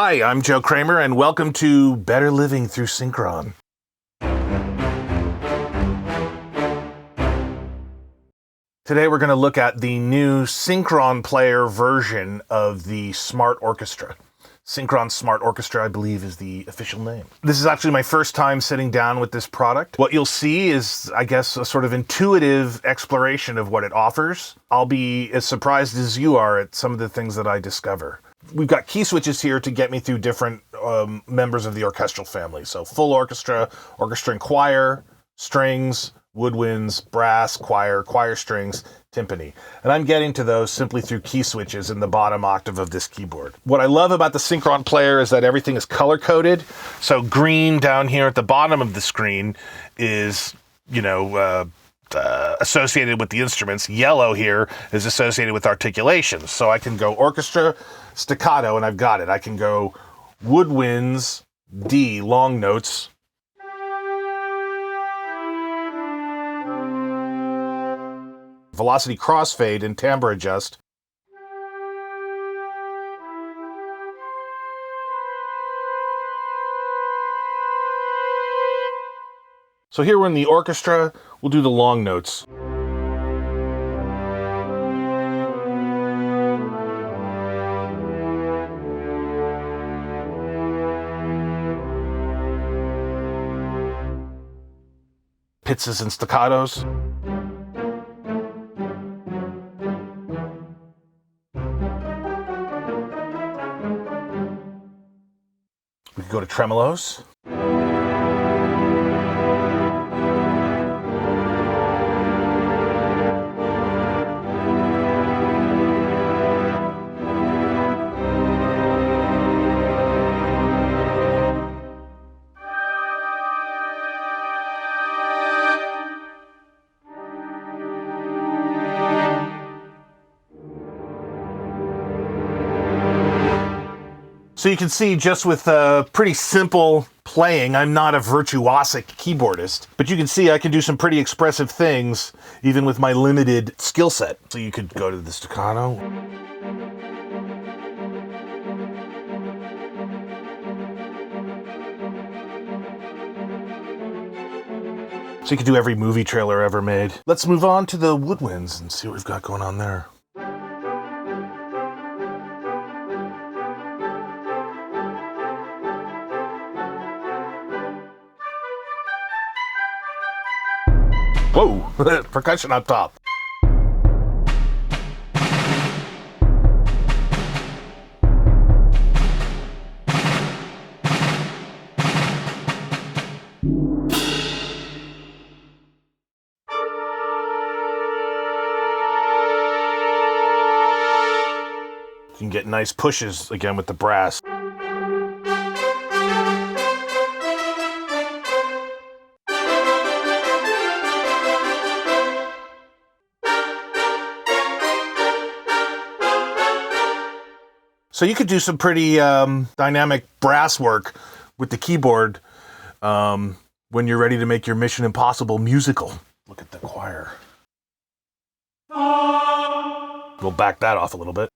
Hi, I'm Joe Kraemer, and welcome to Better Living Through Synchron. Today we're going to look at the new Synchron player version of the Smart Orchestra. Synchron Smart Orchestra, I believe, is the official name. This is actually my first time sitting down with this product. What you'll see is, I guess, a sort of intuitive exploration of what it offers. I'll be as surprised as you are at some of the things that I discover. We've got key switches here to get me through different members of the orchestral family. So full orchestra, orchestra and choir, strings, woodwinds, brass, choir, choir strings, timpani. And I'm getting to those simply through key switches in the bottom octave of this keyboard. What I love about the Synchron player is that everything is color-coded. So green down here at the bottom of the screen is, associated with the instruments. Yellow here is associated with articulations. So I can go orchestra, staccato, and I've got it. I can go woodwinds, D, long notes, velocity crossfade and timbre adjust. So here we're in the orchestra, we'll do the long notes. Pizzas and staccatos. We could go to tremolos. So you can see just with pretty simple playing, I'm not a virtuosic keyboardist, but you can see I can do some pretty expressive things even with my limited skill set. So you could go to the staccato. So you could do every movie trailer ever made. Let's move on to the woodwinds and see what we've got going on there. Whoa, percussion up top. You can get nice pushes again with the brass. So you could do some pretty dynamic brass work with the keyboard when you're ready to make your Mission Impossible musical. Look at the choir. We'll back that off a little bit.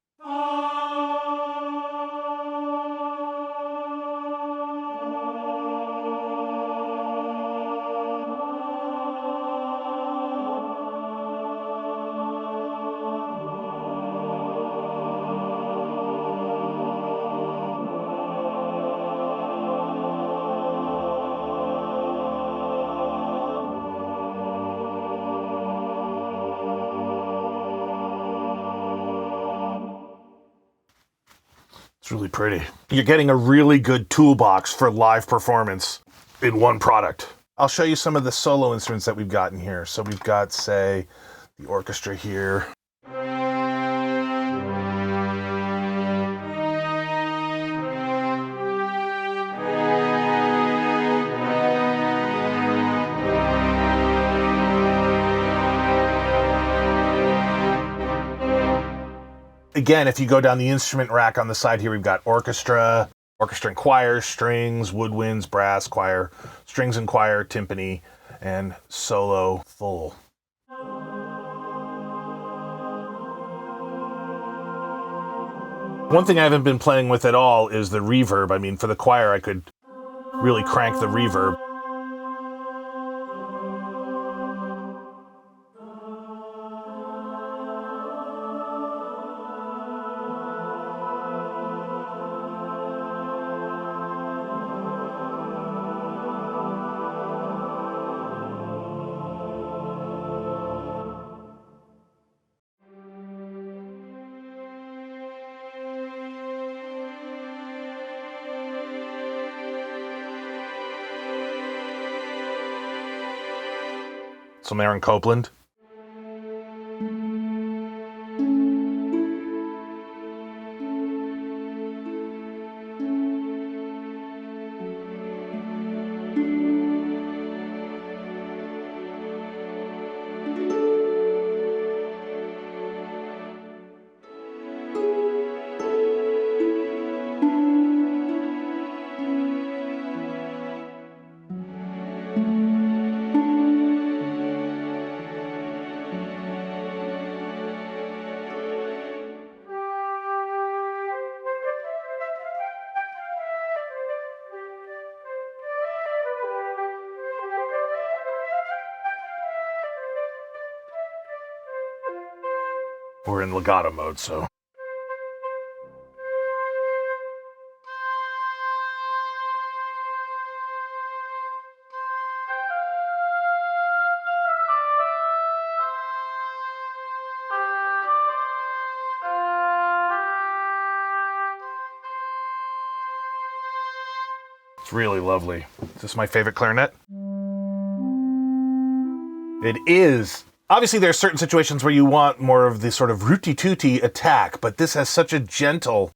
It's really pretty. You're getting a really good toolbox for live performance in one product. I'll show you some of the solo instruments that we've got in here. So we've got, say, the orchestra here. Again, if you go down the instrument rack on the side here, we've got orchestra, orchestra and choir, strings, woodwinds, brass, choir, strings and choir, timpani, and solo full. One thing I haven't been playing with at all is the reverb. I mean, for the choir, I could really crank the reverb. Some Aaron Copland. We're in legato mode, so. It's really lovely. Is this my favorite clarinet? It is. Obviously, there are certain situations where you want more of the sort of rooty-tooty attack, but this has such a gentle...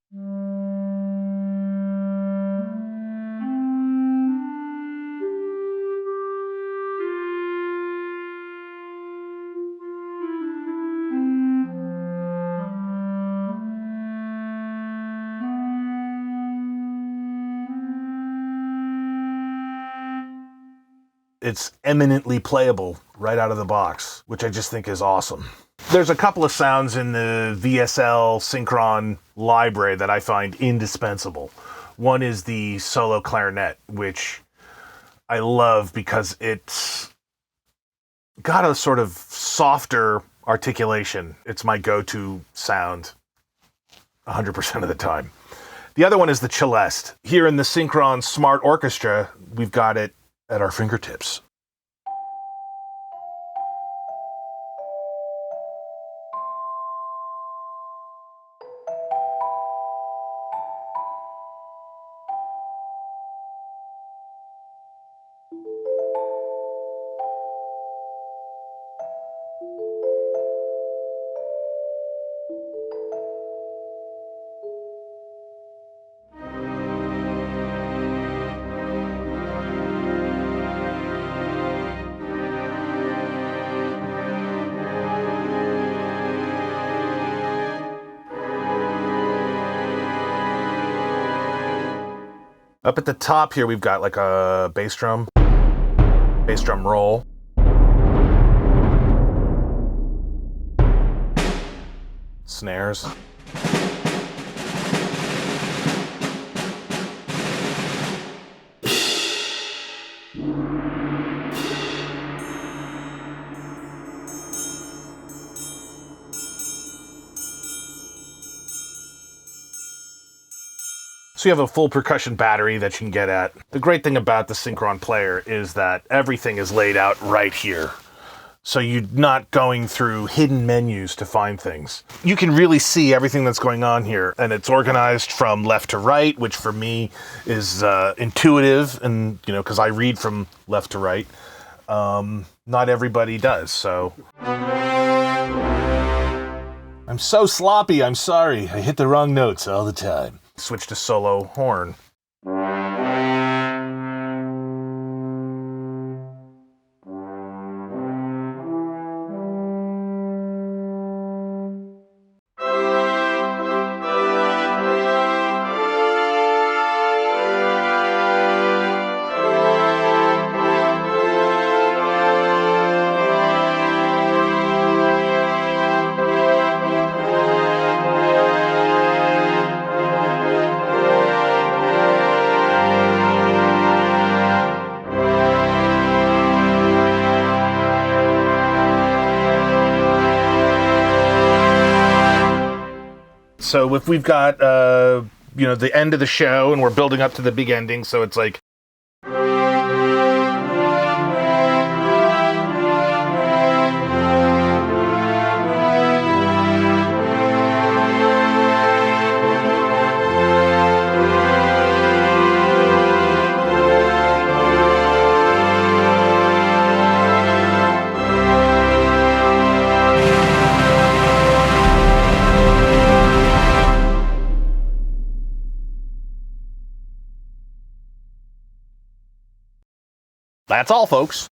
It's eminently playable right out of the box, which I just think is awesome. There's a couple of sounds in the VSL Synchron library that I find indispensable. One is the solo clarinet, which I love because it's got a sort of softer articulation. It's my go-to sound 100% of the time. The other one is the celeste. Here in the Synchron Smart Orchestra, we've got it at our fingertips. Up at the top here, we've got like a bass drum roll. Snares. So you have a full percussion battery that you can get at. The great thing about the Synchron player is that everything is laid out right here. So you're not going through hidden menus to find things. You can really see everything that's going on here, and it's organized from left to right, which for me is intuitive, and you know, because I read from left to right. Not everybody does, so. I'm so sloppy, I'm sorry. I hit the wrong notes all the time. Switch to solo horn. So if we've got, you know, the end of the show and we're building up to the big ending, so it's like... That's all, folks.